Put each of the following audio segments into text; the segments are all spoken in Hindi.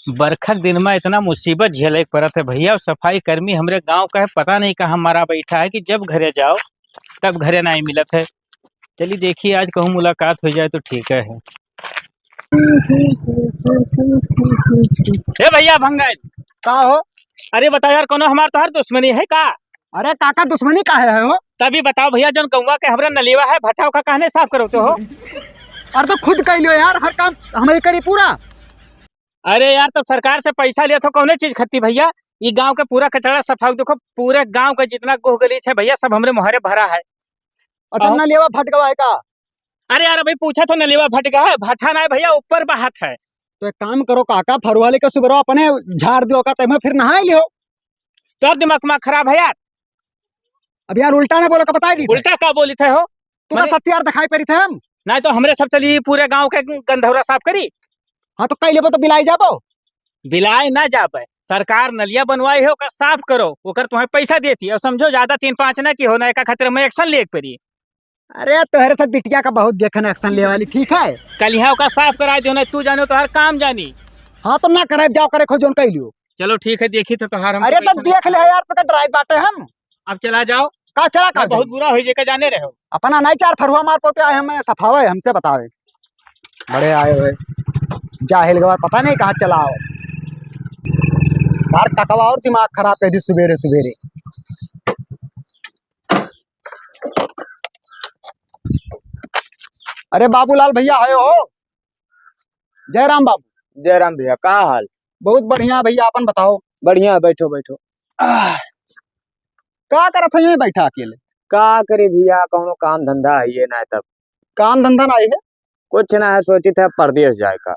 बरखक दिन में इतना मुसीबत झेले पड़त है भैया। और सफाई कर्मी हमरे गांव का है, पता नहीं कहाँ मारा बैठा है कि जब घरे जाओ तब घरे नहीं मिलत है। चलिए देखिए आज कहूँ मुलाकात हो जाए तो ठीक है। ए भैया भंगाई, का हो? अरे बताओ यार, कोनो हमार तो हर दुश्मनी है का? अरे काका दुश्मनी काहे है हो? तभी बताओ भैया, जौन गौवा के हमरा नलीवा है भट्टा का कहने साफ करो तो हो। अरे तो खुद कर लियो यार, हर काम हमें करी पूरा। अरे यार तब सरकार से पैसा लिया तो कौन चीज खत्ती भैया। ये गांव का पूरा कचरा सफाई देखो, पूरे गांव का जितना गोह गलीच है भैया सब हमरे मोहरे भरा है। अच्छा आओ। न लेवा फट गवा है का? अरे यार अभी पूछा तो नलीवा भटका है, भट्टा ना है भैया, ऊपर बहात है। तो एक काम करो काका, फरवाले का सुबह अपने झाड़ दियो का, तब फिर नहाए लियो। तो अब दिमाग खराब है यार। अब यार उल्टा ना बोलो का, बता दी उल्टा का बोली थे हो? तू का सत्यार दिखाई पड़ी थे हम। नहीं तो हमरे सब चली पूरे गांव के गंधौरा साफ करी। हाँ तो कई लेबो तो बिलाई जाबो। बिलाए ना जाबे, सरकार नलिया बनवाई है ओकर साफ करो, ओकर तुम्हें पैसा देती है। और समझो ज्यादा 3-5 ना की होना का खतरे में एक्शन ले पड़ी। अरे तोहरे साथ बिटिया का बहुत देखन एक्शन ले वाली, ठीक है। कल यहाँ ओकर साफ करा दो, तू जानो तो हर काम जानी। हाँ तो ना करे, जाओ करे खोजोन कई लियो। चलो ठीक है, देखी तो तोहार हम। अरे तब देख ले यार, पकड़ ड्राइव बाटे हम। अब चला जाओ। का चला का बहुत बुरा हो जाएगा, जाने रहे हो। अपना नहीं चार फरुआ मार पोते आए हमें सफावे, हमसे बतावे। बड़े आए हुए जाहिल गवार, पता नहीं कहाँ चला आओ यार। ककवा और दिमाग खराब कर दी सुबेरे सुबेरे। अरे बाबूलाल भैया आए हो? जयराम बाबू। जयराम भैया, का हाल? बहुत बढ़िया भैया, अपन बताओ। बढ़िया, बैठो बैठो। का करत है यहीं बैठा अकेले? का करे भैया, कौनो काम धंधा है ये ना तब। काम धंधा नहीं है? कुछ ना है, सोची थे परदेश जाए का।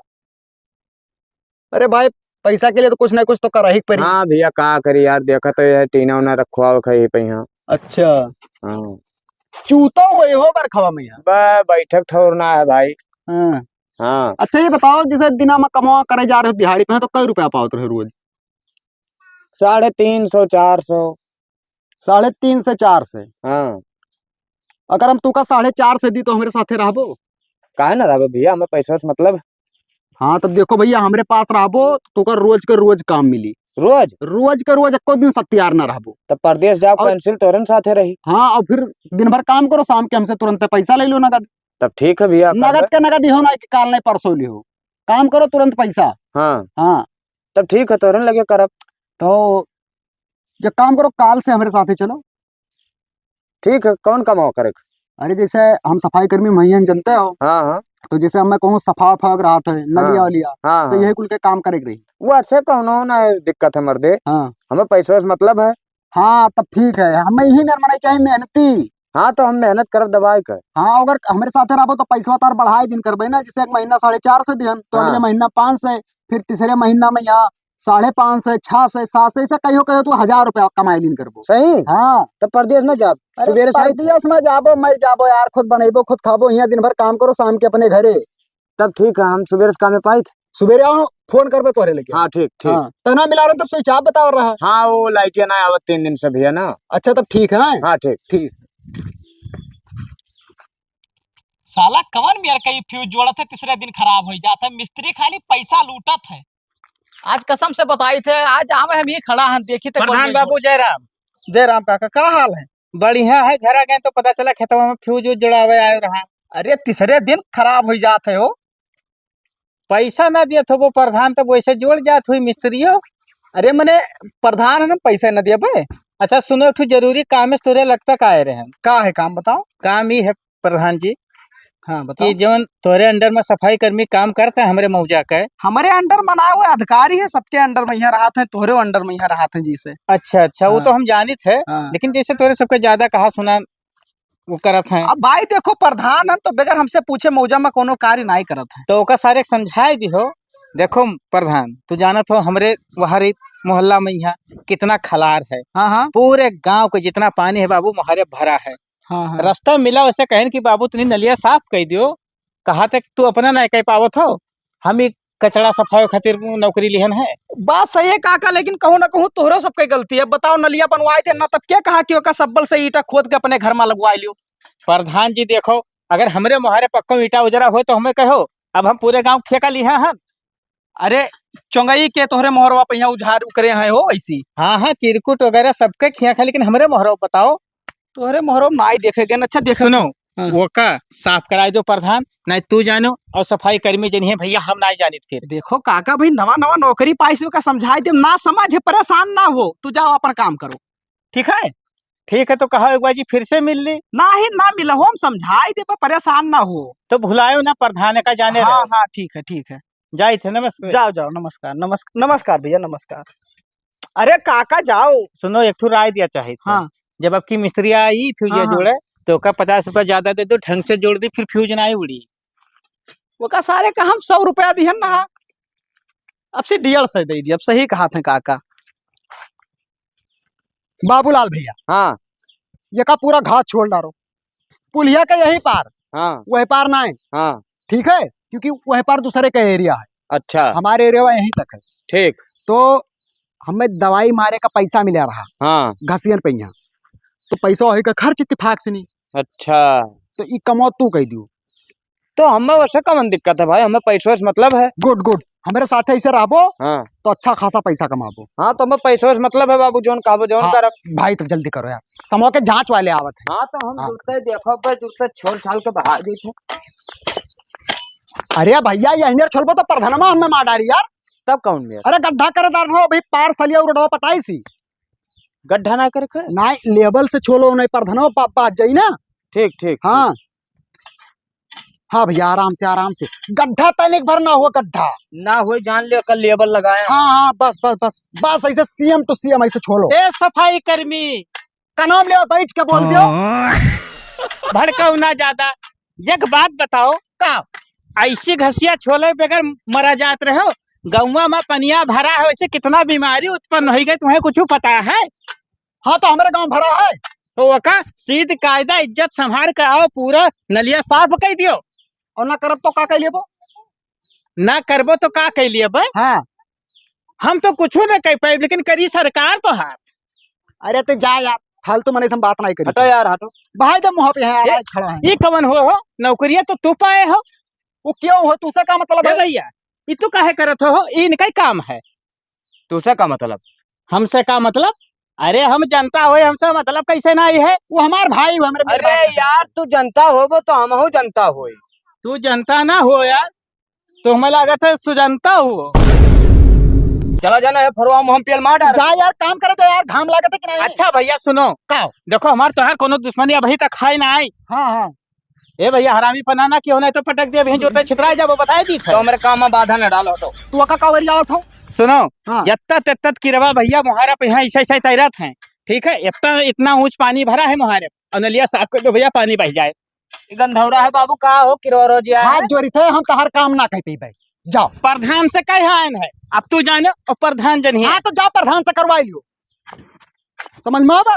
अरे भाई पैसा के लिए तो कुछ ना कुछ तो कर ही पड़ी। हाँ भैया, का करी यार, देखा तो ये टीना उना रखवा खई पे यहाँ। अच्छा हाँ चूतो हुए हो बरखवा में यहाँ? बैठक ठोरना है भाई। हाँ। हाँ अच्छा ये बताओ, जैसे दिना में कमावा करे जा रहे हो दिहाड़ी पे, तो कई रुपया पाओ रहे रोज? 350 400। 350 से 400? हाँ। अगर हम तुका 450 दी तो हमारे साथे रहबो? काहे ना रहो भैया, हमें पैसा से मतलब। हाँ तब देखो भैया, हमरे पास रहबो तो तुका रोज के रोज काम मिली। रोज रोज के रोज एको दिन सत्यार ना रहबो। तब परदेश जाओ, और- पेंसिल तोरन साथे रही। हाँ और फिर दिन भर काम करो, शाम के हमसे तुरंत पैसा ले लो नगद। तब ठीक है भैया, नगद के नगद ही होना है कि काल नहीं परसों ली हो। काम करो तुरंत पैसा। हाँ हाँ तब ठीक है, तोरन लगे करब। तो जब काम करो, काल से हमारे साथ ही चलो। ठीक है, कौन कमाओ करे? अरे जैसे हम सफाई कर्मी महियन जनते हो, हाँ हाँ तो जैसे मैं कहूँ सफा फग रहा था नलिया वलिया, हाँ तो हाँ। यही कुल के काम करे रही। वो अच्छे कौनो ना दिक्कत है मर्दे, हाँ हमें पैसों से मतलब है। हाँ तब ठीक है, हमें यही निर्माण चाहिए मेहनती। हाँ तो हम मेहनत करब दवाई कर। हाँ अगर हमारे साथ रहो तो पैसा तार बढ़ाई दिन करबे ना, जैसे एक महीना 450 दिहन, तो अगले हाँ। महीना 500, फिर तीसरे महीना में यहाँ 550, 600, 700, ऐसा कहो कहो तो 1000 रुपया कमाई दिन करबो। सही। हाँ तब परदेश न जा, सवेरे से परदेश में जाबो, मर जाबो यार, खुद बनेबो खुद खाबो, यहाँ दिन भर काम करो, शाम के अपने घरे। तब ठीक है, हम सवेरे से काम में पाई थे। सुबेरे आओ, फोन करबे तोरे लेके। हाँ ठीक ठीक। हाँ तना मिला रहे तब स्विच ऑफ बता रहा है। हाँ वो लाइटिया ना आवत 3 दिन से भैया ना। अच्छा तब ठीक है। हाँ ठीक ठीक। साला कवन मेयर कई फ्यूज जोड़त है, तीसरे दिन खराब हो जाता है। मिस्त्री खाली पैसा लूटत है। आज कसम से बताई थे, आज आवे हम ही खड़ा हैं, देखी तो प्रधान बाबू जयराम। जयराम काका, का हाल है? बढ़िया है, घर आ गए तो पता चला खेतवा में फ्यूज उज जुड़ावे आए रहा। अरे तीसरे दिन खराब हो जाते हो। पैसा ना दिया तो वो प्रधान, तो वैसे जोड़ जात हुई मिस्त्रियों। अरे मैंने प्रधान है ना, पैसे न दिए बे। अच्छा सुनो, एक ठो जरूरी काम है, तोरे लगता का आए रहे हैं। का है काम बताओ? काम ही है प्रधान जी हाँ बताओ। कि जवन तोरे अंडर में सफाई कर्मी काम करता है हमारे मौजा का। हमारे अंडर बनाए हुए अधिकारी है, सबके अंडर में यहाँ रहा थे, तोहरे अंडर में यहाँ रहा थे जी से। अच्छा अच्छा, वो हाँ। तो हम जानी थे। हाँ। लेकिन जैसे तोरे सबके ज्यादा कहा सुना वो करत है, अब भाई देखो प्रधान है तो बगैर हमसे पूछे मौजा में कोनो कार्य नहीं करत है। तो ओका सारे समझाए दिहो। देखो प्रधान, तू जानत हो हमरे वहारी मोहल्ला में यहाँ कितना खलार है। हाँ हाँ पूरे गांव के जितना पानी है बाबू मोहरे भरा है। हाँ हाँ। रास्ता मिला वैसे कहन कि बाबू तुनी नलिया साफ कर दियो। कहा तक तू अपना नहीं कह पावत हो, हम ही कचरा सफाई खातिर नौकरी लिहन है। बात सही है काका, लेकिन कहूँ ना कहूँ तोहरो सबके गलती है। बताओ नलिया बनवाए थे ना, तब क्या कहा कि ओका सब्बल से ईटा खोद के अपने घर में लगवा लियो। प्रधान जी देखो, अगर हमरे मोहरे पक्को ईटा उजरा हो तो हमें कहो, अब हम पूरे गांव ठेका लिया हम। अरे चौंगई के तोहरे मोहरवा पे यहाँ उधार करे हैं हो ऐसी। हाँ हाँ, चिरकुट वगैरह सबके खिया खा, लेकिन हमरे मोहरो बताओ। तोहरे मोहरवा नाई देखेगे न, अच्छा देखे सुनो, हाँ। वो का साफ कराए दो प्रधान, नहीं तू जानो और सफाई कर्मी जनी है भैया, हम ना जानित फिर। देखो काका भाई, नवा नवा नौकरी पाइस का समझाई दे, ना समझ परेशान ना हो, तू जाओ अपन काम करो, ठीक है। ठीक है, तो कहा एक बार जी फिर से मिल ली ना ही ना मिला हो, हम समझाई दे, पर परेशान ना हो। तो भुलायो ना, प्रधान का जाने हाँ रहे। हाँ ठीक है ठीक है, जाए थे नमस्कार। जाओ जाओ, नमस्कार नमस्कार नमस्कार भैया नमस्कार। अरे काका जाओ। सुनो, एक ठो राय दिया चाहे थे। हाँ जब आपकी मिस्त्री आई फ्यूज हाँ, हाँ। जोड़े, तो का 50 रुपया ज्यादा दे दो, ढंग से जोड़ दी, फिर फ्यूज ना उड़ी। वो का सारे का हम 100 रुपया दिहन ना, अब से 150 दे दी, अब सही कहा थे काका। बाबूलाल भैया, हाँ ये का पूरा घाट छोड़ डालो, पुलिया का यही पार, हाँ वही पार ना है, हाँ। ठीक है, क्योंकि वही पार दूसरे का एरिया है, अच्छा हमारे एरिया में यहीं तक है। ठीक। तो हमें दवाई मारे का पैसा मिला रहा हाँ घसियन पैया, तो पैसा वही का खर्च इत्तेफाक से नहीं, अच्छा, तो ई कमो तू कह दियो। तो हमें वैसे कम दिक्कत है भाई, हमें पैसों से मतलब है। गुड गुड, हमारे साथ ऐसे रहबो हाँ तो अच्छा खासा पैसा कमाबो। हाँ, तो हमें पैसों से मतलब है बाबू, जोन कहबो जोन हाँ। करब। भाई तो जल्दी करो यार, समो के जांच वाले आवत है। हाँ तो हम हाँ। जुड़ते देखो पर जुड़ते छोड़ छाल के बहा दी थे। अरे भैया ये हिंदर छोड़बो तो प्रधानमा हमें मार डारी यार। तब कौन मेरा अरे गड्ढा करे दार हो भाई, पार सलिया उड़ो पटाई सी गड्ढा ना करके। ना, लेवल से छोलो नहीं, प्रधानमा पास जाई ना। ठीक ठीक। हाँ हाँ भैया, आराम से गड्ढा तनिक भर ना हो, गड्ढा ना हो जान लियो, कल लेबर लगाए। हाँ हाँ, बस बस बस बस, ऐसे सीएम टू सीएम ऐसे छोड़ो। ए सफाई कर्मी, का नाम ले और बैठ के बोल दियो। भड़काओ ना ज्यादा। एक बात बताओ, का ऐसी घसिया छोले बगैर मरा जात रहे हो, गौवा में पनिया भरा है, वैसे कितना बीमारी उत्पन्न हो गई, तुम्हें कुछ पता है? हाँ तो हमारे गांव भरा है। तो वका सीध कायदा इज्जत संभाल के आओ, पूरा नलिया साफ कर दियो। और ना करब तो का कह लेबो। ना करबो तो का कह लिए बे? हाँ, हम तो कुछ न कह पाए, लेकिन करी सरकार तो हाथ। अरे तो जा यार, फालतू मने से हम बात नहीं करी। हटो यार हटो। भाई जब मुँह पे है यार, खड़ा है। ये कवन हो नौकरिया तो तू पाए हो। वो क्यों हो, तुझसे का मतलब ए है? भैया, ये तू काहे करत हो? इनका ही काम है। तुझसे का मतलब? हमसे का मतलब? अरे हम जनता हो, हमसे मतलब कैसे ना आई है? वो हमार भाई हो, हमरे अरे यार तू जनता हो वो तो हम हो जनता हो। तू जनता ना हो यार, तो हमें लागत है सुजनता हो। चला जाना है फरवा हम पेल मार डाल। जा यार, काम करे तो यार, घाम लागत है कि नहीं? अच्छा भैया सुनो, का देखो हमार तोहार कोनो दुश्मनी अभी तक खाई ना आई। हाँ हाँ, ए भैया, हरामी पनाना क्यों नहीं तो पटक दिया, वहीं जोते छितरा जा, वो बताए दी तो हमारे काम में बाधा न डालो हटो। तू का कावर जावत हो? सुनो, हाँ। यत्ता तत्त किरवा भैया मुहारा पे यहाँ ऐसे ऐसे तैरत हैं, ठीक है? इतना ऊंच पानी भरा है मुहारे, और नलिया साफ कर दो भैया, पानी बह जाए। गंधौरा है बाबू, का हो किरो जी हाथ जोड़ी थे, हम तो हर काम ना कह पाई। जाओ। प्रधान से कह आन है, अब तू जानो और प्रधान जन हाँ तो जाओ, प्रधान से करवा लियो, समझ में आवा।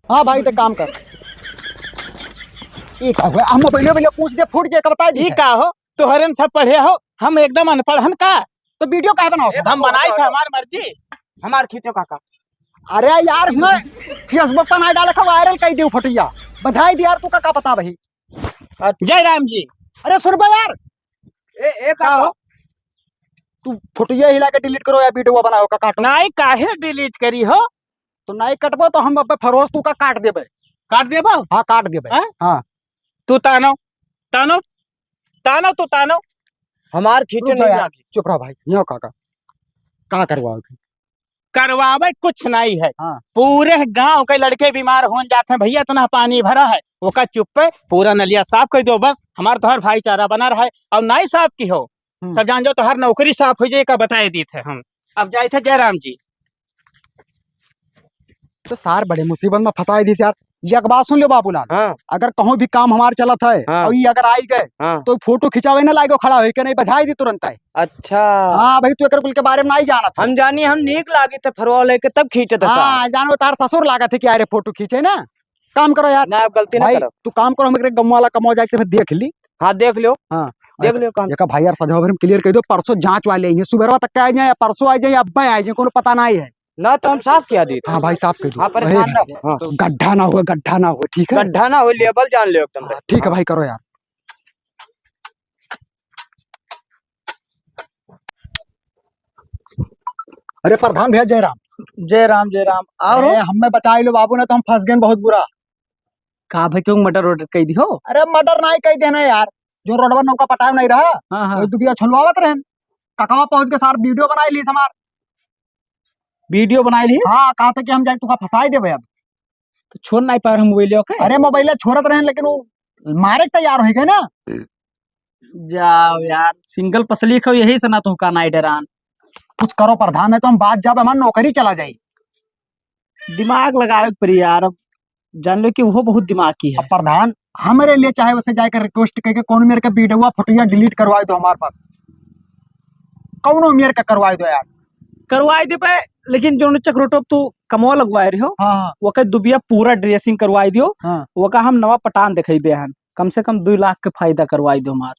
हाँ भाई तो काम कर। एक हम पहले पूछ दे, फूट जे का बता दी। ई का हो, तोहरे में सब पढ़े हो, हम एकदम अनपढ़ हन का? तो वीडियो काहे बनाओ? हम बनाई थे, हमार मर्जी। हमार खींचो काका। अरे यार, मैं फेसबुक पर ना डाले का वायरल कर दियो फोटोया, बधाई दी यार, तू का पता भाई। जय राम जी। अरे सुन बे यार, ए का हो? तू फोटोया हिला के डिलीट करो या वीडियो बनाओ का काटो। नाई काहे डिलीट करी हो? तो नहीं कटबो तो हम अब फरोज तू का काट देबे। काट देबो? हाँ काट देबे। हाँ? हाँ तू तानो तानो तानो, तू तानो। हमार खींचो रुक जा नहीं यार, लागी। चुप रहो भाई। यो काका का करवाओगे? करवावे कुछ नहीं है, हाँ। पूरे गांव के लड़के बीमार हो जाते हैं भैया, इतना पानी भरा है, वो का चुप पे पूरा नलिया साफ कर दो, बस हमारा तोहर भाईचारा बना रहा है। और नहीं साफ की हो तब जान जाओ तोहर नौकरी साफ हो जाए का बताए दी थे हम। अब जाए थे जयराम जी। तो सार बड़े मुसीबत में फंसाई दी यार। ये एक बात सुन लो बाबूलाल, हाँ अगर कहूँ भी काम हमारे चलत है हाँ। और ये अगर आई गए हाँ। तो फोटो खिंचावे ना लागे खड़ा हो के, नहीं बधाई दी तुरंत है। अच्छा हाँ भाई, तू एक कुल के बारे में नहीं जाना था। हम जानी, हम नीक लागी थे फरवा लेके तब खींचे थे। हाँ जानो, तार ससुर लागत है कि अरे फोटो खींचे ना। काम करो यार, ना गलती ना भाई करो। तू काम करो, हम गम वाला कमो जाके देख ली। हाँ देख लो। हाँ देख लो काम। ये भाई यार सजा क्लियर कर दो, परसों जांच वाले आएंगे, सुबह तक आ जाए या परसों आ जाए या अब आ जाए, कोनो पता नहीं है। ना तो हम साफ किया दी। हाँ भाई साफ कर दो। हाँ परेशान ना हो। हाँ। गड्ढा ना हो, गड्ढा ना हो, ठीक है? गड्ढा ना हो, लेबल जान लो एकदम। ठीक है भाई, करो यार। अरे प्रधान भैया जयराम। जय राम और अरे हमें बचाई लो बाबू ने, तो हम फंस गए बहुत बुरा। कहा भाई क्यों मटर वटर कही दी हो? अरे मर्डर नहीं कही देना यार, जो रोडवा नौका पटाव नहीं रहा हाँ हाँ वही दुबिया छुलवावत रहन। ककवा पहुंच के सार वीडियो बनाई ली हमार। वीडियो बनाई ली हाँ कहा था कि हम जाए तुका फंसाई देवे अब। तो छोड़ नहीं पा रहे हम मोबाइल के। अरे मोबाइल छोड़त रहन, लेकिन वो मारे के तैयार हो गए ना। जाओ यार, सिंगल पसली खो यही से ना तू का नाई डरान। कुछ करो प्रधान, है तो हम बात जब हमारी नौकरी चला जाए। दिमाग लगावे पड़ी यार, अब जान लो कि वो बहुत दिमाग की अब है। प्रधान हमारे लिए चाहे वैसे जाकर रिक्वेस्ट करके कौन मेरे का वीडियो फोटो डिलीट करवा दो हमारे पास, कौन मेरे का करवा दो यार। करवाई दे पे, लेकिन जो चक्रोटो तू कमो लगवाए रही हो हाँ वो के दुबिया पूरा ड्रेसिंग करवाई दियो। हाँ वो का हम नवा पटान दिखाई बेहन, कम से कम 2 लाख के फायदा करवाई दो हमार।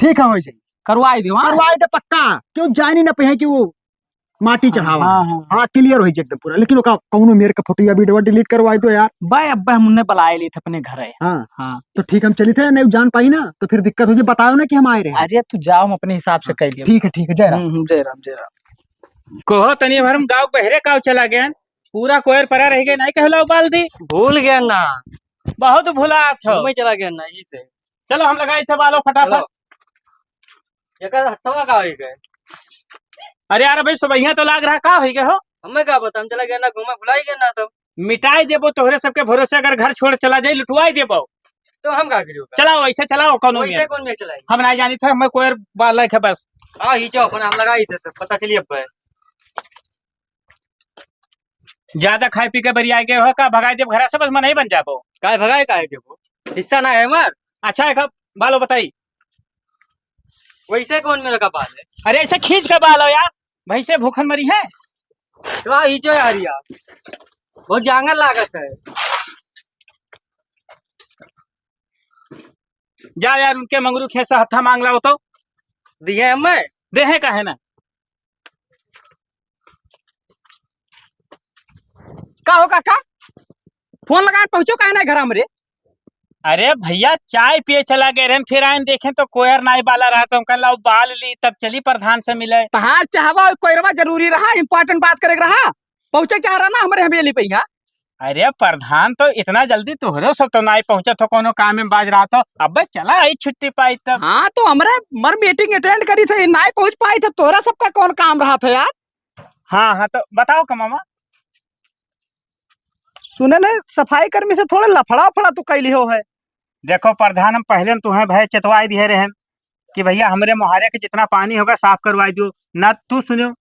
ठीक है वैसे करवाई दो हाँ? करवाए दे पक्का, क्यों जान ही ना पे कि वो माटी चढ़ावा। हाँ हाँ हाँ क्लियर हो जाए एकदम पूरा, लेकिन वो कौन मेरे का फोटो वीडियो डिलीट करवाई दो यार। भाई अब्बा हमने बुलाए ली थे अपने घर है। हाँ हाँ तो ठीक हम चली थे, नहीं जान पाई ना तो फिर दिक्कत हो जाए, बताओ ना कि हम आए रहे हैं। अरे तू जाओ, हम अपने हिसाब से कर लियो। ठीक है जय राम। जय राम जय राम। कोहो तनी भर हम गाँव बहरे काव चला गया, पूरा कोयर परा रह गया, नहीं कहला उबाल दी। भूल गया ना, बहुत भुला थो। मैं चला गया ना यही से। चलो हम लगाए थे बालो फटाफट। एकर हथवा का होई गए, अरे यार भाई सुबह तो लाग रहा का हो गए हो। हमें का पता, हम चला गया ना, घूमा भुलाई गया ना। तब मिटाई देबो तोहरे सबके भरोसे, अगर घर छोड़ चला जाए लुटवाई देबो। तो हम का करियो? चलाओ ऐसे चलाओ, कौनो वैसे कौन में चलाई? हम ना जानी थे, हमें कोयर बाल है बस। हाँ ही जाओ अपन, हम लगाई थे तो पता चलिए अब। ज्यादा खाए पी के बरिया गए हो का, भगाई देव घर से बस मन नहीं बन जाबो। काय भगाए काहे के वो हिस्सा ना है हमार। अच्छा है कब बालो बताई। वैसे कौन मेरा का बाल है? अरे ऐसे खींच के बालो यार, भैंसे भूखन मरी है। तो ही जो यार यार बहुत जांगर लागत है। जा यार उनके मंगरू खेत से हत्था मांग लाओ तो दिए हमें देहे का है ना। का हो काका, फोन लगाए पहुंचो काहे ना घर हमरे? अरे भैया चाय पिए चला गए रहन, फिर आए देखें तो कोयर नाई बाला रहा, तो हम कहला बाल ली तब चली प्रधान से मिले। तहार चाहवा कोयरवा जरूरी रहा, इम्पोर्टेंट बात करे रहा, पहुंचे चाह रहा ना हमारे हवेली पे यहाँ। अरे प्रधान तो इतना जल्दी तोहरे सब तो नहीं पहुंचा तो कोनो काम में बाज रहा तो अब चला आई छुट्टी पाई तब। हाँ तो हमारे मर मीटिंग अटेंड करी थे, ना पहुंच पाए थे, तोरा सबका कौन काम रहा था यार? हाँ तो बताओ कमामा। सुने ने सफाई कर्मी से थोड़ा लफड़ा फड़ा तू कैली हो है। देखो प्रधान हम पहले तुम्हें भय चतवाई दिए रहे कि भैया हमारे मुहारे के जितना पानी होगा साफ करवाई दो ना, तू सुनो।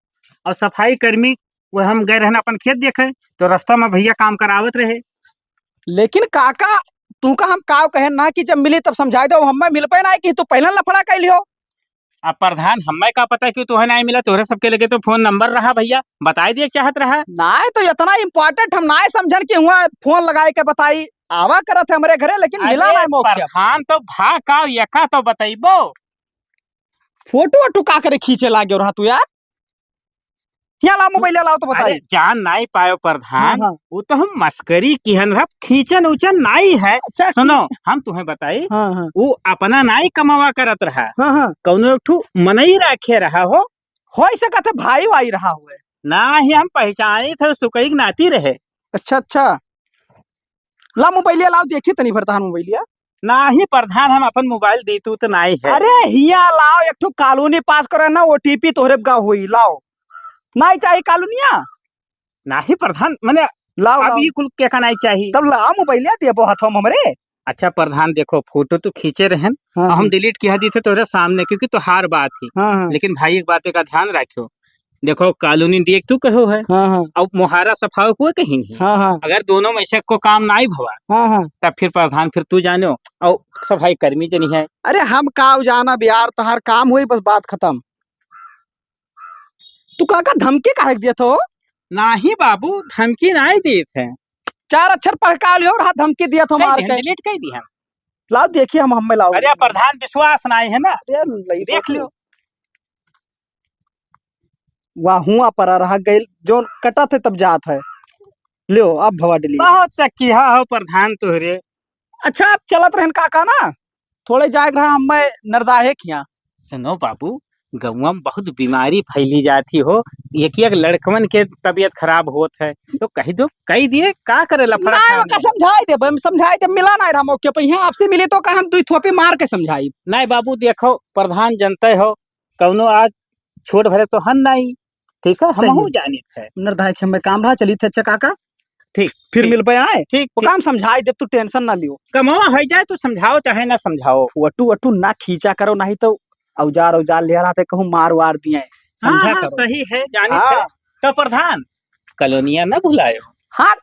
और सफाई कर्मी वो हम गए रहना अपन खेत देखे तो रास्ता में भैया काम करावत रहे। लेकिन काका तू का हम काव कहे ना कि जब मिली तब समझाई दो, हमें मिल पे ना कि तू पहले लफड़ा कैली हो। अब प्रधान हमें का पता क्यों तुम्हें नहीं मिला, तोहरे सबके लगे तो फोन नंबर रहा भैया बताई दिए चाहत रहा ना तो इतना इम्पोर्टेंट हम ना समझन कि हुआ फोन लगाए के बताई आवा करत है हमारे घरे, लेकिन मिला ना मौका। प्रधान तो भाग का यका तो बताइबो। फोटो वोटो का करे खींचे लागे रहा तू यार? यहाँ लाओ मोबाइल लाओ तो बताई। अरे जान नहीं पायो प्रधान, हाँ। वो तो हम मस्करी की हन, खींचन उचन नहीं है। अच्छा सुनो हम तुम्हें बताई, हाँ हाँ वो अपना नहीं कमावा करत रहा, हाँ हाँ कौनो ठू मनई रखे रहा हो सकत है भाई वाई रहा हुए ना ही हम पहचानी थे, सुकई नाती रहे। अच्छा अच्छा ला मोबाइल लाओ, देखी तनी भरता मोबाइलिया। ना ही प्रधान हम अपन मोबाइल दी तू तो नहीं है। अरे हिया लाओ, एक ठो कॉलोनी पास करे ना, ओटीपी तोहरे गाँव हुई, लाओ नहीं चाहिए कॉलोनिया। ना ही प्रधान मैंने लाओ लाओ। अभी कुल क्या का नहीं चाहिए। तब लाओ मोबाइल देबो हाथों में हमरे। अच्छा प्रधान देखो फोटो तो खींचे रहन, हाँ, हम डिलीट किया दी थे तोरे सामने क्योंकि तो हार बात थी। हाँ हाँ लेकिन भाई एक बात का ध्यान रखो, देखो कॉलोनी देख तू कहो है हाँ हाँ और मुहारा सफाओ को कहीं नहीं। हाँ हाँ अगर दोनों में से को काम नहीं भवा हाँ हाँ। तब फिर प्रधान फिर तू जानो और सफाई कर्मी जनी है। अरे हम काव जाना बिहार, तहार काम हुई बस बात खत्म। तू काका धमकी काहे दिया तो? ना ही बाबू धमकी नहीं दी थे, 4 अक्षर पढ़ का लियो और हाथ धमकी दिया तो मार के। डिलीट कर दी हम। लाओ देखिए हम हमें लाओ। अरे प्रधान विश्वास नहीं है ना, अरे देख लियो। वहाँ हुआ पर रहा गई जो कटा थे तब जात है, लियो अब भवा डिलीट। बहुत सकिया हो प्रधान तोहरे। अच्छा अब चलत रहन काका ना, थोड़े जाग रहा हमें नरदाहे खिया। सुनो बाबू गौवा में बहुत बीमारी फैली जाती हो, एक एक लड़कवन के तबीयत खराब होत है, तो कही दिए का करे लफड़ा नहीं खान ओका में? समझाई दे मिला नहीं रहा मौके पे यहाँ आपसे मिले तो हम दुई थोपी मार के समझाई। नहीं बाबू देखो प्रधान जनते हो, कौनो आज छोट भरे तो हन नहीं, ठीक है सही हम है। जानित है। निर्धारित में काम रहा चली थे अच्छा काका ठीक फिर ठीक, मिल पे आए ठीक वो काम समझाई दे तू टेंशन ना लियो। कमावा हो जाए तो समझाओ चाहे ना समझाओ। वटू वटू ना खींचा करो नहीं तो औजार औजार ले रहा थे कहूँ मार वार दिए समझा हाँ हाँ करो। सही है जानित हाँ। है। तो प्रधान कॉलोनिया न भुलायो। हाँ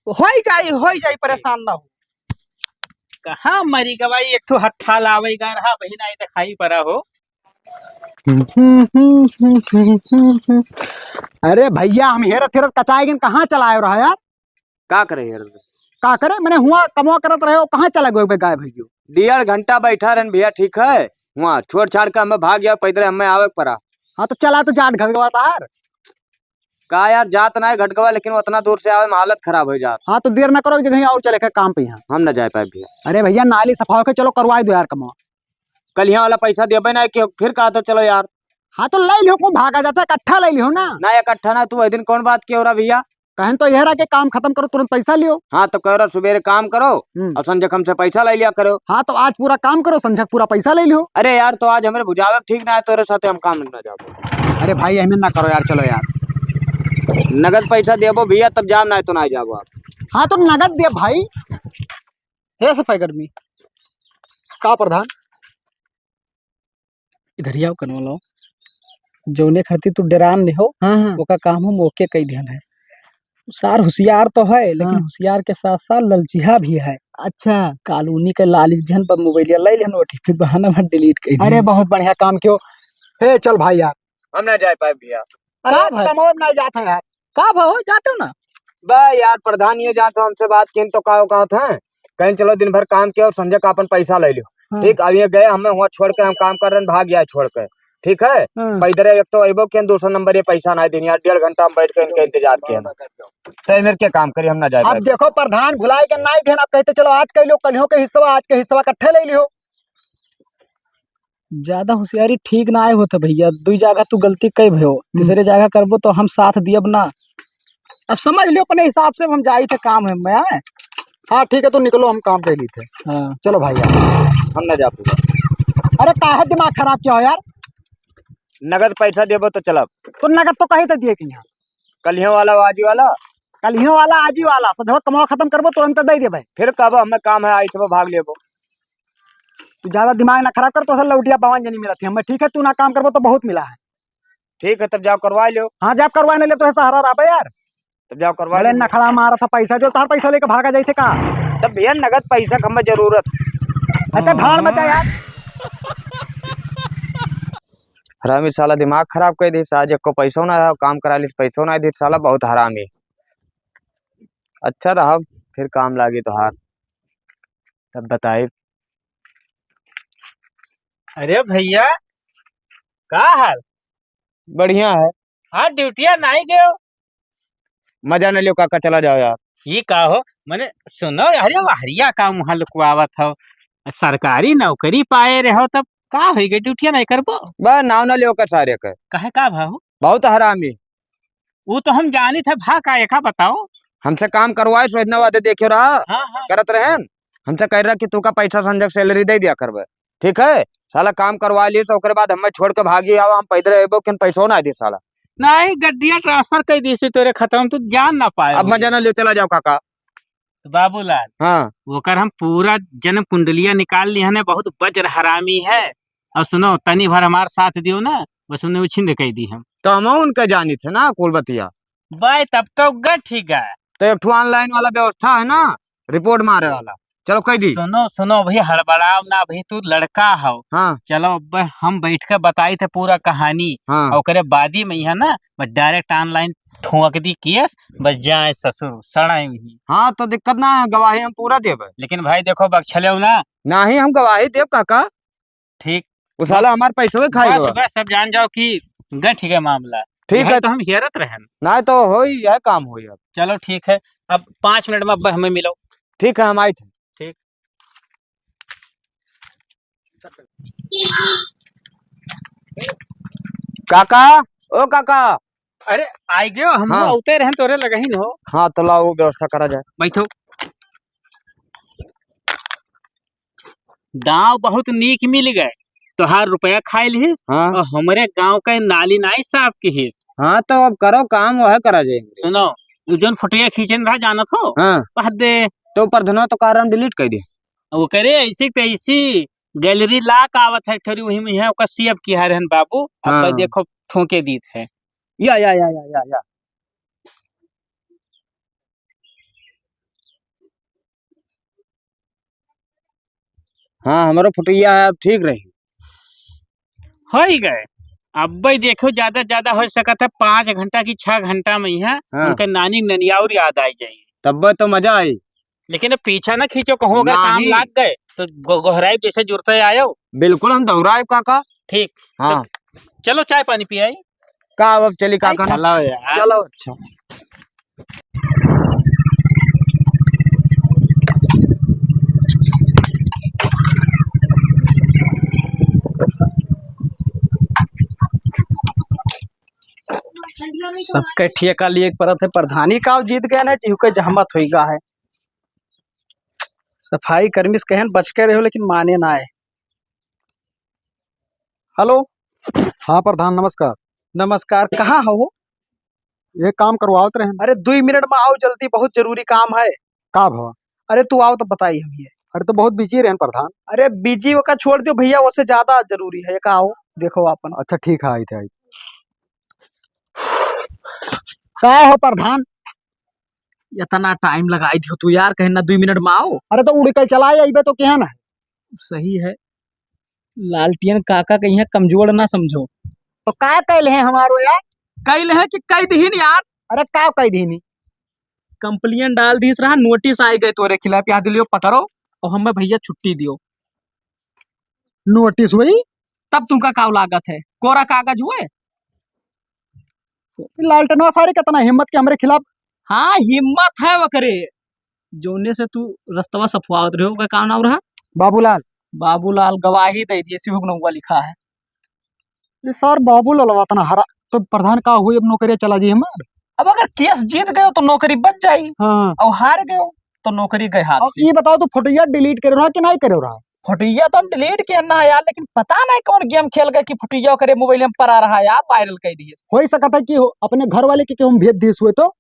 हो जाई परेशान ना हो। कहाँ मरी गवाई एक तो हट्ठा लावेगा रहा वही नहीं दिखाई पड़ा हो। अरे भैया हम हेरत हेरत कचाएगिन कहाँ चलाए रहा यार? का करे यार? का करे मैंने हुआ कमवा करत रहे हो, कहाँ चला गए गाय भैया? 1.5 घंटा बैठा रहन भैया, ठीक है वहाँ छोड़ छाड़ के हमें भाग गया, पैदल हमें आवे के पड़ा। हाँ तो चला तो जाट घर गवा था यार। का यार जात ना है घटकवा, लेकिन उतना दूर से आवे में हालत खराब हो जात। हाँ तो देर ना करो, जगह और चले के काम पे यहाँ। हम न जा पाए भैया। अरे भैया नाली सफा के चलो करवाई दो यार कमवा। कल यहाँ वाला पैसा देबे ना कि फिर कहा तो चलो यार। हाँ तो ले लियो, को भागा जाता है, इकट्ठा ले लियो ना। ना इकट्ठा ना, तू वही दिन कौन बात किया हो रहा भैया? कहन तो यह रहा कि काम खत्म करो तुरंत पैसा लियो। हाँ तो कह रहा सुबेरे काम करो और संजय हमसे पैसा ले लिया करो। हाँ तो आज पूरा काम करो, संझक पूरा पैसा ले लियो। अरे यार तो आज हमारे बुझावे ठीक ना है, तेरे साथ हम काम न जाओ। अरे भाई अहमियत ना करो यार, चलो यार। नगद पैसा देबो भैया तब जाम, ना तो ना जाबो आप। हाँ तो नगद दे भाई। हे सफाई गर्मी का प्रधान इधर ही आओ कनो लो जोने खरती तू डरान नहीं हो। हाँ ओका काम हम ओके कई ध्यान है। सार होशियार तो है लेकिन हाँ। होशियार के साथ साथ ललचिहा भी है। अच्छा। कालूनी के लालिच ध्यान पर मोबाइल ले लेन ओटी फिर बहाना मत डिलीट कर अरे बहुत बढ़िया काम क्यों। हे चल भाई यार। हम ना जा पाए भैया। अरे भाई? कमो में नहीं जाता यार। का भाव जाते हो ना बा यार प्रधान ये जाते हमसे बात की तो कहा था कहीं चलो दिन भर काम किया और संजय का अपन पैसा ले लियो। हाँ। ठीक अब ये गए हमें वहाँ छोड़ के हम काम कर रहे हैं, भाग गया छोड़ के। ठीक है पैदल एक तो अबो के दूसरा नंबर ये पैसा ना दिन यार, 1.5 घंटा हम बैठ के इनका इंतजार किया तो मेरे के काम करिए हम ना जाए। अब देखो प्रधान भुलाए के नहीं ध्यान, आप कहते चलो आज कह लो, कल के हिस्सा आज के हिस्सा इकट्ठे ले लियो। ज्यादा होशियारी ठीक ना आए होते भैया, दुई जगह तू गलती कई भयो तीसरे जगह करबो तो हम साथ दियब ना। अब समझ लियो अपने हिसाब से हम जाई थे काम है मैं। हाँ ठीक है तो निकलो, हम काम पे ली थे। हाँ। चलो भाई यार। हम ना जा पाए। अरे काहे दिमाग खराब क्या हो यार? नगद पैसा देबो तो चलब। तो नगद तो कही तो दिए कि यहाँ कलियों वाला वाजी वाला कलियों वाला आजी वाला सदवा कमावा खत्म करबो तुरंत दे दे भाई। फिर कब हमें काम है आई तो भाग लेबो। तू ज्यादा दिमाग ना खराब कर, तो लौटिया पावन जनी मिला थी हमें। ठीक है तू ना काम करबो तो बहुत मिला है। ठीक है तब जाओ करवा लो। हाँ जब करवाने ले तो ऐसा हरा रहा यार। तब जाओ करवा बड़े लो। नखड़ा मारा था पैसा, जो तार पैसा लेके भागा जाए थे का। तब भैया नगद पैसा का हमें जरूरत। अच्छा भाड़ मचा यार। हरामी साला दिमाग खराब कर दी, आज को पैसा ना काम करा ली, पैसा ना दी साला बहुत हरामी। अच्छा रहा फिर काम लागी तो हार तब बताए। अरे भैया का हाल? बढ़िया है। हाँ ड्यूटिया नहीं गए हो? मजा न लियो काका, चला जाओ यार। ये का हो मैंने सुनो अरे हरिया का वहाँ लुकवावत हो, सरकारी नौकरी पाए रहो तब का हो गई ड्यूटिया नहीं करबो? बस नाव न लियो कर सारे के। कहे का भाव? बहुत हरामी। वो तो हम जानी थे भा का एक बताओ। हमसे काम करवाए सोचना वादे देखियो रहा हाँ हाँ करत रहे हमसे कह रहा कि तू का पैसा संजय सैलरी दे दिया करबे। ठीक है साला काम करवा लिए तो ओकरे बाद हमें छोड़ के भागी आओ, हम पैदल एबो किन पैसो ना दे साला। नहीं गड्डिया ट्रांसफर कर दी से तेरे खत्म तू जान ना पाए। अब मजा न लियो, चला जाओ काका। तो बाबूलाल हाँ ओकर हम पूरा जन्म कुंडलिया निकाल ली है, बहुत वज्र हरामी है। और सुनो तनी भर हमार साथ दियो ना, बस उन्हें उछिंद कह दी हम। तो हम उनके जानी थे ना कुलबतिया। बाय तब तो गट ठीक है। तो एक ऑनलाइन वाला व्यवस्था है ना रिपोर्ट मारे वाला, चलो कह दी। सुनो सुनो भैया हड़बड़ाओ ना भाई, तू लड़का हो। हाँ चलो अब हम बैठ कर बताई थे पूरा कहानी। हाँ और करे बादी में है ना बस डायरेक्ट ऑनलाइन ठुक दी केस, बस जाए ससुर सड़ाई ही। हाँ तो दिक्कत ना है, गवाही हम पूरा देवे। लेकिन भाई देखो बख्शले ना। ना ही हम गवाही देव काका, ठीक वो साला हमारे पैसों के बस खाएगा। बस सब जान जाओ कि गट ठीक है मामला। ठीक है तो हम हेरत रहे। ना तो हो ही यह काम हो अब। चलो ठीक है, अब 5 मिनट में अब हमें मिलो। ठीक है हम आए थे। ठीक। काका, ओ काका। अरे आई गयो हम हाँ। औते रहन तोरे लगहिन हो। हाँ तो लाओ वो व्यवस्था करा जाए। बैठो। दाव बहुत नीक मिल गए, तोहार रुपया खाई लिहिस हाँ और हमरे गांव का नाली नाई साफ की। हाँ तो अब करो काम, वह करा जाएंगे। सुनो, उ जोन फोटोया खींचन रहा जानत हो, हाँ वह दे तो प्रधनवा तो कारण डिलीट कर दे। वो करे ऐसी तैसी गैलरी लाक आवत है ठरी वही में है ओका सेव किया रहन बाबू। अब भाई हाँ। देखो ठोके दीत है। या। हाँ हमारा फुटिया है, अब ठीक रही। हो ही गए। अब भाई देखो ज्यादा हो सकता है 5 घंटा की 6 घंटा में ही है। हाँ। उनका नानी ननियाउर याद आई जाएगी। तब तो मजा आई। लेकिन अब पीछा ना खींचो, कहूँ अगर काम नहीं। लाग गए तो गोहराई जैसे जुड़ते आयो। बिल्कुल हम दोहराए काका। ठीक। हाँ चलो चाय पानी पियाई। का अब चली काका ना। चलो यार। चलो अच्छा। सबके ठेका लिए परत है, प्रधानी का जीत गए ना, जीव के जहमत हुई गा है। सफाई कर्मी से कहन बच के रहो, लेकिन माने ना है। हेलो। हाँ प्रधान नमस्कार। नमस्कार, कहाँ हो? ये काम करवाओत रहे। अरे 2 मिनट में आओ जल्दी, बहुत जरूरी काम है। का भवा? अरे तू आओ तो बताई हम ये। अरे तो बहुत बिजी रहन प्रधान। अरे बिजी का छोड़ दियो भैया, उससे ज्यादा जरूरी है। का आओ देखो अपन। अच्छा ठीक है, आई थे। का हो प्रधान? इतना टाइम लगाई दियो तू यार, कहे ना 2 मिनट में आओ। अरे तो उड़ के चला अबे तो क्या ना। सही है, लालटियन काका कहीं है, कमजोर ना समझो। तो का कैल है हमारो यार? कैल है कि कई दिन यार। अरे का कह दीनी? कंप्लेन डाल दी रहा, नोटिस आई गए तोरे खिलाफ, याद लियो पकड़ो और हमें भैया छुट्टी दियो। नोटिस हुई? तब तुमका का लागत है? कोरा कागज हुए। लालटनवा सारे कितना हिम्मत के हमरे खिलाफ। हाँ हिम्मत है वो करे। जोने से तू रस्तवा सफवावत रहे हो, का नाम रहा? बाबूलाल। बाबूलाल गवाही दे दिए, शिव नौवा लिखा है। ये सर बाबूलाल तना हरा तो प्रधान का हुई, अब नौकरी चला जी हमार। अब अगर केस जीत गए तो नौकरी बच जाई, हाँ। और हार गए तो नौकरी गए हाथ अब से। ये बताओ तो फोटोया डिलीट करे रहा कि नहीं करे रहा? फुटिया तो डिलीट करना है यार, लेकिन पता नहीं कौन गेम खेल गए कि फुटिया करे मोबाइल में पड़ा रहा यार, वायरल कर दिए। हो सकता है कि अपने घर वाले के हम भेज दिए हुए तो।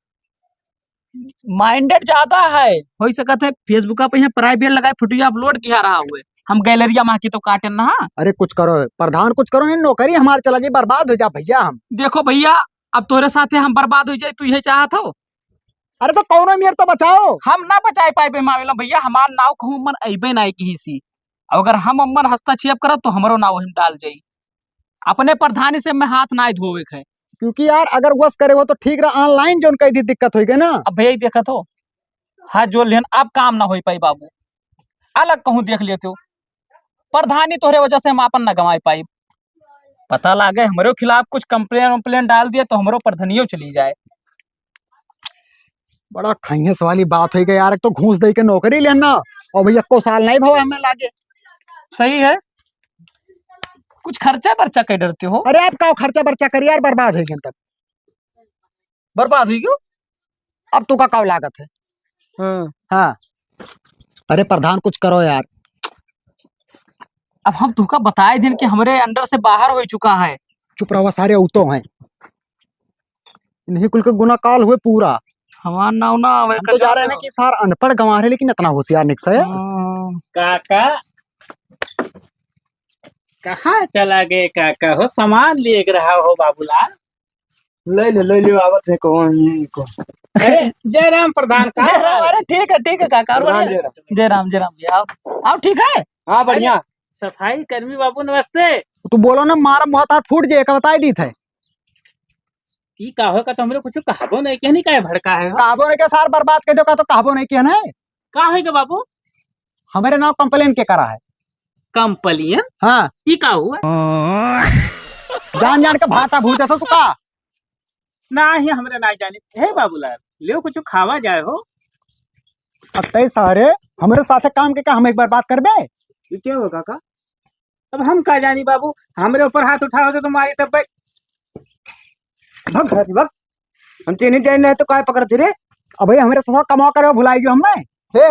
माइंडेड ज्यादा है, हो सकता है फेसबुक पे यहाँ प्राइवेट लगाए फुटिया अपलोड किया रहा हुए। हम गैलरिया माँ की तो काटे ना। अरे कुछ करो प्रधान, कुछ करो, नहीं नौकरी हमारे चला गई, बर्बाद हो जा भैया हम। देखो भैया, अब तोरे साथे हम बर्बाद हो जाए, तू यही चाहत हो? अरे तो कौनो मेर तो बचाओ। हम ना बचाए पाए मामला भैया, हमार नाव कहूँ मन अबे नहीं की सी। अगर हम अम्मन हस्तक्षेप करब तो हमारो नाव हम डाल जाई। अपने प्रधानी से मैं हाथ ना धोवे है। क्योंकि यार अगर वस करे वो तो ठीक रहा, ऑनलाइन जोन कई दी दिक्कत होगी ना। अब भैया देखा तो हाथ जोड़ लेन, अब काम ना हो पाई बाबू। अलग कहूँ देख लेते हो, प्रधानी तोहरे वजह से हम अपन ना गंवाई पाई। पता लागे हमारे खिलाफ कुछ कंप्लेन डाल दिए तो हमारो प्रधानियों चली जाए। बड़ा खैस वाली बात है कि यार, एक तो घूस दे के नौकरी लेना और भैया को साल नहीं भवा हमें लागे। सही है, कुछ खर्चा पर्चा कर डरते हो। अरे आप का खर्चा बर्चा कर यार, बर्बाद है तब। बर्बाद हुई क्यों? अब तू का लागत है। हाँ। अरे प्रधान कुछ करो यार। अब हम तुका बताए दिन कि हमारे अंडर से बाहर हो चुका है। चुप रहो, सारे औतो हैं, इन्हीं कुल के गुना काल हुए पूरा। हमार नाव ना आवे हम तो जा रहे हैं कि सार अनपढ़ गंवा रहे, लेकिन इतना होशियार निकसा है। काका कहाँ चला गए काका हो? सामान ले रहा हो बाबूलाल? ले लो आवत है कौन को। अरे जयराम प्रधान का। अरे ठीक है काका। जय राम जी, आओ ठीक है। हाँ बढ़िया। सफाई कर्मी बाबू नमस्ते। तू बोलो ना, मारा मुँह हाथ फूट जाए का बताई दी थे। की कहो का तुमरे कुछ कहबो नहीं के नहीं, काहे भड़का है? कहबो नहीं के सार बर्बाद कर दो का, तो कहबो नहीं किया ना। का है के बाबू? हमारे नाम कंप्लेन के करा है। कंप्लेन? हाँ। की का हुआ? जान के भाता भूजा तो तू का ना ही हमरे ना जानी है बाबूलाल, ले कुछ खावा जाए हो। अब तय सारे हमारे साथे काम के हम एक बार बात करबे। क्या हो काका? अब हम का जानी बाबू, हमरे ऊपर हाथ उठाओ तो तुम्हारी तब भग घर भग। हम तीन ही जान रहे तो काय पकड़ती रे। अबे हमारे साथ कमा करे भुलाई गयो हमें। हे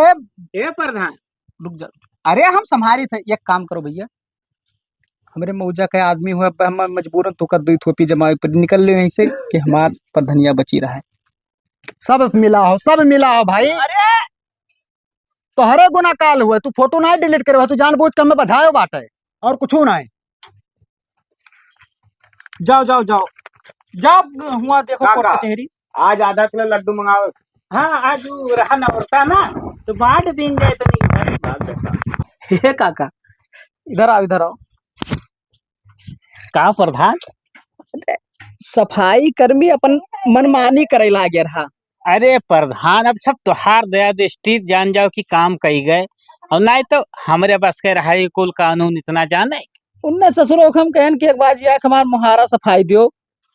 ए प्रधान रुक जा। अरे हम संभारी थे, एक काम करो भैया, हमारे मौजा के आदमी हुआ, हम मजबूरन तो कर दो थोपी जमा पर निकल ले यहीं से कि हमार पर धनिया बची रहा है। सब मिला हो भाई। अरे तो हरे गुना काल हुआ, तू फोटो ना डिलीट करे, तू जानबूझ के हमें बजायो बाटे और कुछ ना है। जाओ जाओ जाओ जाओ, हुआ देखो कोर्ट काका। कचहरी। आज आधा किलो लड्डू मंगाओ। हाँ आज वो रहा नवरता ना तो बांट दिन जाए तो नहीं हे काका, इधर आओ इधर आओ। का प्रधान। सफाई कर्मी अपन मनमानी करे लागे रहा। अरे प्रधान अब सब त्योहार दया दृष्टि जान जाओ कि काम कही गए और नहीं तो हमरे बस के रहा ये कुल कानून इतना जाने। उनने ससुरो हम कहन कि एक बार या हमार मुहारा सफाई दियो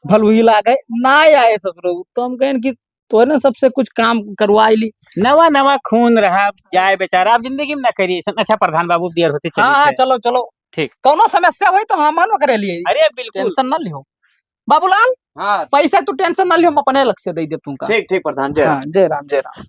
भलुही लागे ना आए ससुरो, तो हम कहन कि तो ने सबसे कुछ काम करवाई ली। नवा नवा खून रहा जाए बेचारा, आप जिंदगी में ना करिए। अच्छा प्रधान बाबू देर होती हाँ हाँ चलिए। चलो चलो ठीक। कौनो समस्या हुई तो हम करे लिए। अरे बिल्कुल। टेंशन ना लियो बाबूलाल, हाँ पैसा तू टेंशन ना लियो, हम अपने अलग से दे दे तुमका। ठीक ठीक प्रधान जी। हाँ जय राम जय राम।